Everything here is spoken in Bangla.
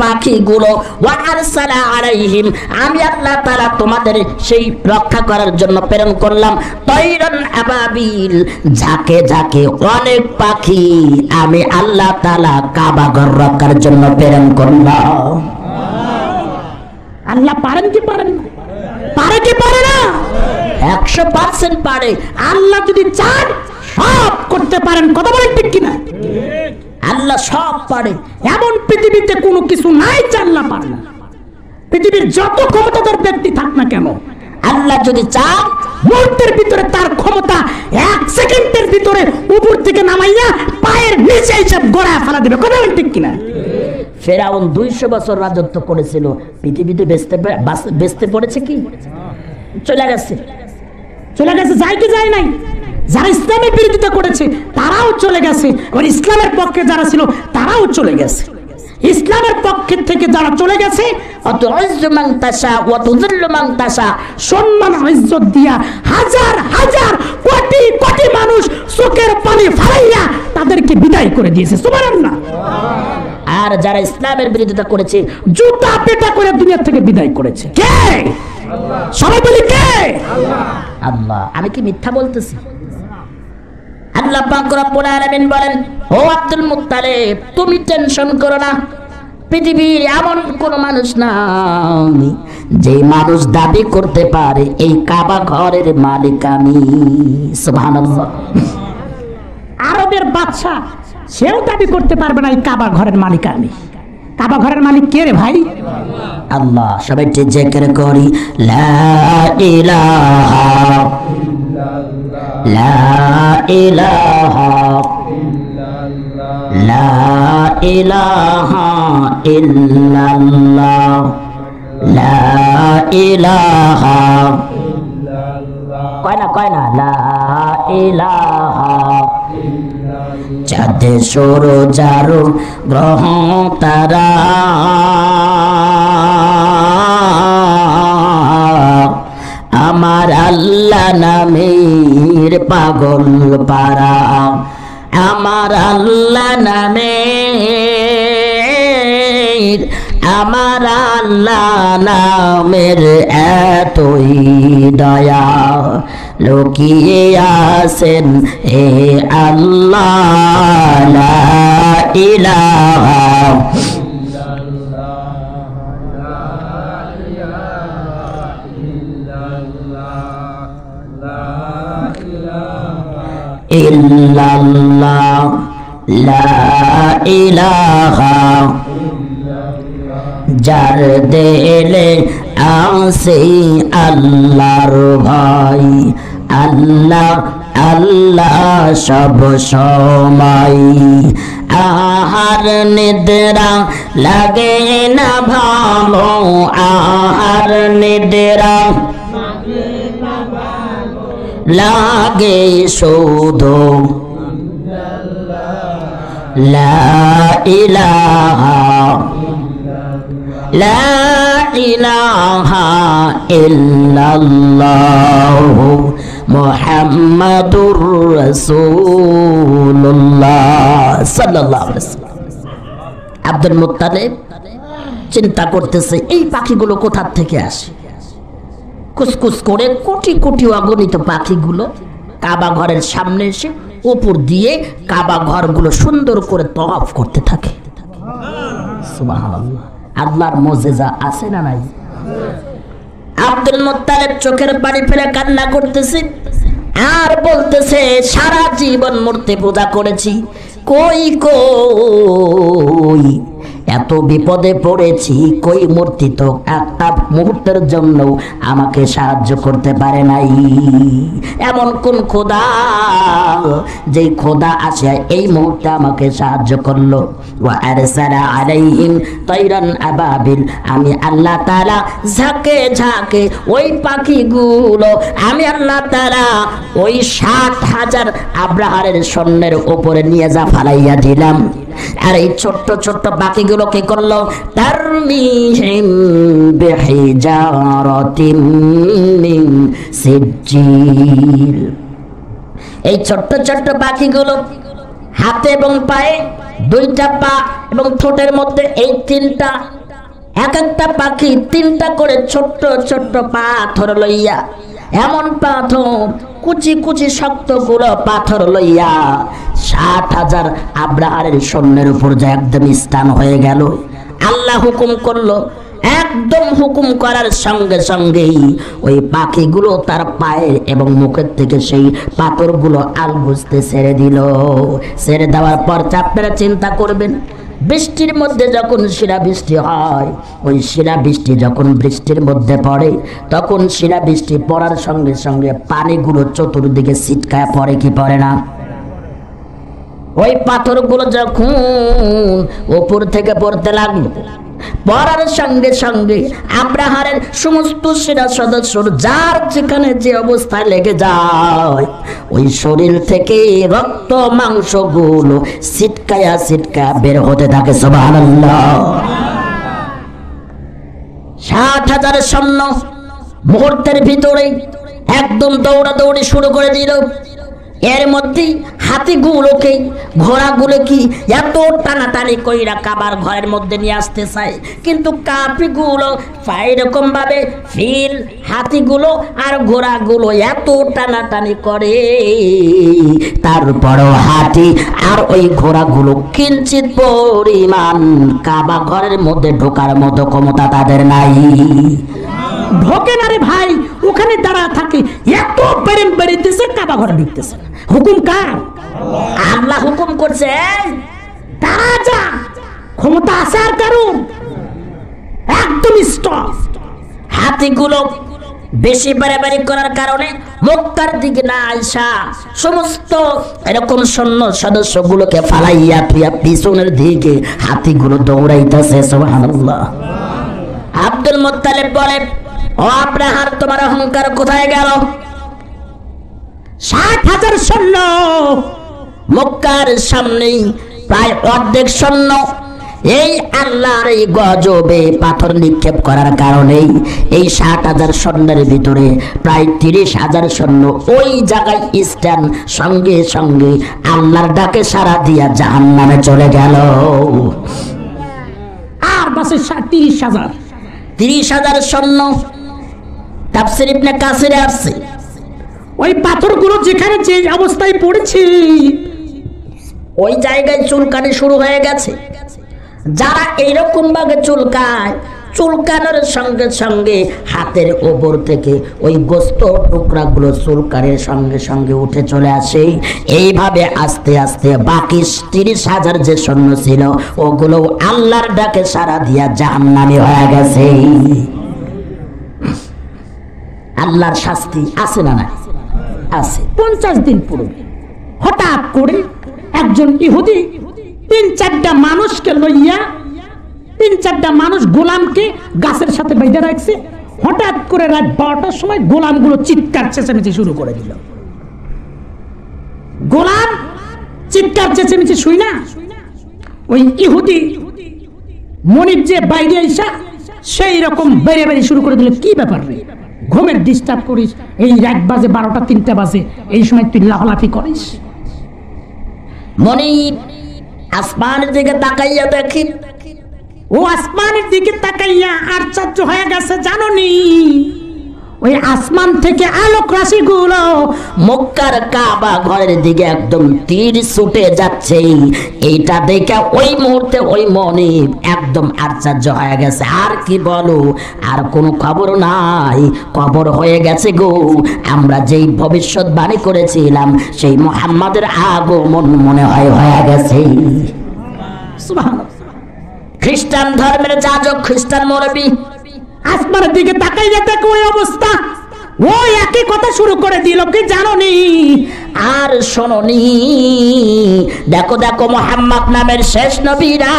পাখিগুলো ওয়া আরসালা আলাইহিম আমি আল্লাহ তাআলা তোমাদের সেই রক্ষা করার জন্য প্রেরণ করলাম তাইরান আবাবিল ঝাঁকে ঝাঁকে অনেক পাখি আমি আল্লাহ তাআলা কাবা ঘর রক্ষার জন্য প্রেরণ করলাম। আল্লাহ পারেন কি পারেন? পারে কি পারে না? 100% পারে। আল্লাহ যদি চান সব করতে পারেন, কথা বলেন ঠিক কিনা? আল্লাহ সব পারে। এমন পৃথিবীতে কোনো কিছু নাই যা আল্লাহ পারে না। পৃথিবীর যত ক্ষমতাধর ব্যক্তি থাক না কেন, আল্লাহ যদি চান মুহূর্তের ভিতরে তার ক্ষমতা 1 সেকেন্ডের ভিতরে উপর থেকে নামাইয়া পায়ের নিচে হিসাব গড়ায় ফেলা দেবে, কথা বলেন ঠিক কিনা? ফেরাউন 200 বছর রাজত্ব করেছিল, পৃথিবীতে বেচতে পড়েছে কি? চলে গেছে। চলে গেছে, যায় কি যায় নাই? যারা ইসলামের বিরোধিতা করেছে তারাও চলে গেছে, আর ইসলামের পক্ষে যারা ছিল তারাও চলে গেছে। ইসলামের পক্ষে থেকে যারা চলে গেছে, সম্মান ইজ্জত দিয়া হাজার হাজার কোটি কোটি মানুষ চোখের পানি ফালাইয়া তাদেরকে বিদায় করে দিয়েছে, সুবহানাল্লাহ। আর যারা ইসলামের বিরোধিতা করেছে জুতা পেটা করে দুনিয়া থেকে বিদায় করেছে কে? সবাই বলি কে? আল্লাহ। আমি কি মিথ্যা বলতেছি? আল্লাহ পাক রব্বুল আলামিন বলেন, ও আব্দুল মুত্তালিব তুমি টেনশন করো না, পৃথিবীর এমন কোন মানুষ নাই যে মানুষ দাবি করতে পারে এই কাবা ঘরের মালিক আমি। সুবহানাল্লাহ। আরবের বাদশা সেও দাবি করতে পারবে না এই কাবা ঘরের মালিক আমি। কাবা ঘরের মালিক কে রে ভাই? আল্লাহ। সবাই জিকির করি লা ইলাহা লা ইলাহা লা ইলাহা ইল্লাল্লাহ লা ইলাহা কয় না লা ইলাহা। চাঁদে সূর্য যারো গ্রহ তারা আমার আল্লাহ নামের পাগল পারা, আমার আল্লাহ নামের, আমার আল্লাহ নামের এতই দয়া লুকিয়ে আছেন হে আল্লাহ লা ইলাহা ইল্লাল্লাহ লা ইলাহা যার দিলে আছে আল্লাহর ভয়, আল্লাহ আল্লাহ সব সময়। আহার নিদ্রা লাগে না ভালো, আহার নিদ্রা লাগে শুধু লা ইলাহা লা ইলাহা ইল্লাল্লাহ মুহাম্মাদুর রাসূলুল্লাহ সাল্লাল্লাহু আলাইহি ওয়াসাল্লাম। আব্দুল মুত্তালিব চিন্তা করতেছে এই পাখিগুলো কোথা থেকে আসে। কুসকুস করে কোটি কোটি অগণিত পাখিগুলো কাবা ঘরের সামনে এসে উপর দিয়ে কাবা ঘরগুলো সুন্দর করে তওয়াফ করতে থাকে। সুবহানাল্লাহ। আল্লাহর মুজিজা আছে না নাই? আব্দুল মুত্তালিব চোখের পানি ফেলে কান্না করতেছে আর বলতেছে সারা জীবন মূর্তি পূজা করেছি, কই কই এত বিপদে পড়েছি, কই মূর্তি তো একটা মুহূর্তের জন্য আমাকে সাহায্য করতে পারে নাই। এমন কোন খোদা যে খোদা আসে এই মুহূর্তে আমাকে সাহায্য করলো। ওয়া আরসালা আলাইহিম তাইরান আবাবিল আমি আল্লাহ তাআলা ঝাঁকে ঝাঁকে ওই পাখিগুলো আমি আল্লাহ তাআলা ওই 60,000 আব্রাহারের সৈন্যের উপরে নিয়ে যা ফালাইয়া দিলাম। আর এই ছোট্ট ছোট্ট পাখিগুলো কি করলো? তারমিহিম বিহিজারাতিম মিন সিজ্জিল। এই ছোট্ট ছোট্ট পাখিগুলো হাতে এবং পায়ে দুইটা পা এবং ঠোঁটের মধ্যে এই তিনটা, এক একটা পাখি তিনটা করে ছোট্ট ছোট্ট পাথর লইয়া, এমন পাথর কুচি কুচি শক্ত গুলো পাথর লইয়া 60,000 আব্রাহারের সৈন্যের উপর যে একদম স্থান হয়ে গেল। আল্লাহ হুকুম করলো, একদম হুকুম করার সঙ্গে সঙ্গেই ওই পাখিগুলো তার পায়ের এবং মুখের থেকে সেই পাথরগুলো আলগুজতে ছেড়ে দিল। ছেড়ে দেওয়ার পর আপনারা চিন্তা করবেন, বৃষ্টির মধ্যে যখন শিলাবৃষ্টি হয়, ওই শিলাবৃষ্টি যখন বৃষ্টির মধ্যে পড়ে, তখন শিলাবৃষ্টি পড়ার সঙ্গে সঙ্গে পানিগুলো চতুর্দিকে ছিটকায় পড়ে কি পড়ে না? ওই পাথরগুলো যখন উপর থেকে পড়তে লাগলো, পড়ার সঙ্গে সঙ্গে আব্রাহারের সমস্ত সেনা সদস্য যার যেখানে যে অবস্থায় লেগে যায়, ওই শরীর থেকে রক্ত মাংসগুলো ছিটকায়া ছিটকায়া বের হতে থাকে। সুবহানাল্লাহ। 60,000 সৈন্য মুহূর্তের ভিতরে একদম দৌড়াদৌড়ি শুরু করে দিল। এর মধ্যে হাতিগুলোকে ঘোড়াগুলোকে এত টানাটানি কইরা কাবার ঘরের মধ্যে নিয়ে আসতে চায়, কিন্তু কাফিরগুলো এরকম ভাবে ফিল হাতিগুলো আর ঘোড়াগুলো এত টানাটানি করে, তারপরও হাতি আর ওই ঘোড়াগুলো কিঞ্চিত পরিমাণ কাবা ঘরের মধ্যে ঢোকার মতো ক্ষমতা তাদের নাই। ঢোকে না রে ভাই, ওখানে দাঁড়া থাকে, এত বেরেন বেরিতেছে, কাবা ঘরে ঢুকতেছে। হুকুম কার? আল্লাহ হুকুম করছে, দাঁড়া যা। ক্ষমতা আছে আর কারণ, একদম স্টপ। হাতিগুলো বেশি বাড়াবাড়ি করার কারণে মক্কার দিকে না আইসা সমস্ত এরকম সৈন্য সদস্যগুলোকে ফালাইয়া তুইয়া পিছনের দিকে হাতিগুলো দৌড়াইতেছে। সুবহানাল্লাহ। আব্দুল মুত্তালিব বলে, ও আব্রাহার, তোমার অহংকার কোথায় গেল? 60,000 সৈন্য মক্কার সামনেই প্রায় অর্ধেক সৈন্য এই আল্লাহর এই গজবে পাথর নিক্ষেপ করার কারণেই এই 60,000 সৈন্যের ভিতরে প্রায় 30,000 সৈন্য ওই জায়গায় স্ট্যান্ড সঙ্গে সঙ্গে আল্লাহর ডাকে সাড়া দিয়া জাহান্নামে চলে গেল। আর বাসে 30,000 30,000 সৈন্য। তাফসীর ইবনে কাসিরে আসছে, ওই পাথরগুলো যেখানে যে অবস্থায় পড়েছে, ওই জায়গায় চুলকানি শুরু হয়ে গেছে। যারা এইরকম ভাবে চুলকায়, চুলকানোর সঙ্গে সঙ্গে হাতের ওপর থেকে ওই গোস্ত টুকরাগুলো চুলকানের সঙ্গে সঙ্গে উঠে চলে আসে। এইভাবে আস্তে আস্তে বাকি 30,000 যে সৈন্য ছিল, ওগুলো আল্লাহর ডাকে সাড়া দিয়া জাহান্নামী হয়ে গেছে। আল্লাহর শাস্তি আছে না? না আছে। 50 দিন পূর্বে হঠাৎ করে একজন ইহুদি 3-4টা মানুষকে লইয়া, 3-4টা মানুষ গোলামকে গাছের সাথে বেঁধে রাখছে। হঠাৎ করে রাত 12টার সময় গোলামগুলো চিৎকার চেঁচামেচি শুরু করে দিল। গোলাম চিৎকার চেঁচামেচি শুই না, ওই ইহুদি মনির যে বাইরে আইসা সেই রকম বেড়ে বেড়ে শুরু করে দিল। কি ব্যাপার রে, ঘুমের ডিস্টার্ব করিস, এই 1 বাজে 12টা 3টা বাজে, এই সময় তুই লাফালাফি করিস। মনির আসমানের দিকে তাকাইয়া দেখি, ও আসমানের দিকে তাকাইয়া আশ্চর্য হয়ে গেছে। জানোনি, ওই আসমান থেকে আলোক রাশি গুলো মক্কার কাবা ঘরের দিকে একদম তীর ছুটে যাচ্ছে। এইটা দেখে ওই মুহূর্তে ওই মনিব একদম আশ্চর্য হয়ে গেছে। আর কি বলো, আর কোনো খবর নাই, খবর হয়ে গেছে গো। আমরা যেই ভবিষ্যৎবাণী করেছিলাম সেই মুহাম্মাদের আগমন মনে হয় হয়ে গেছে। সুবহানাল্লাহ। খ্রিস্টান ধর্মের যাজক, খ্রিস্টান মৌলবী আসমানের দিকে তাকাইয়া দেখো ওই অবস্থা, ওই একই কথা শুরু করে দিল। কি জানোনি আর শোনোনি? দেখো দেখো, মুহাম্মদ নামের শেষ নবীরা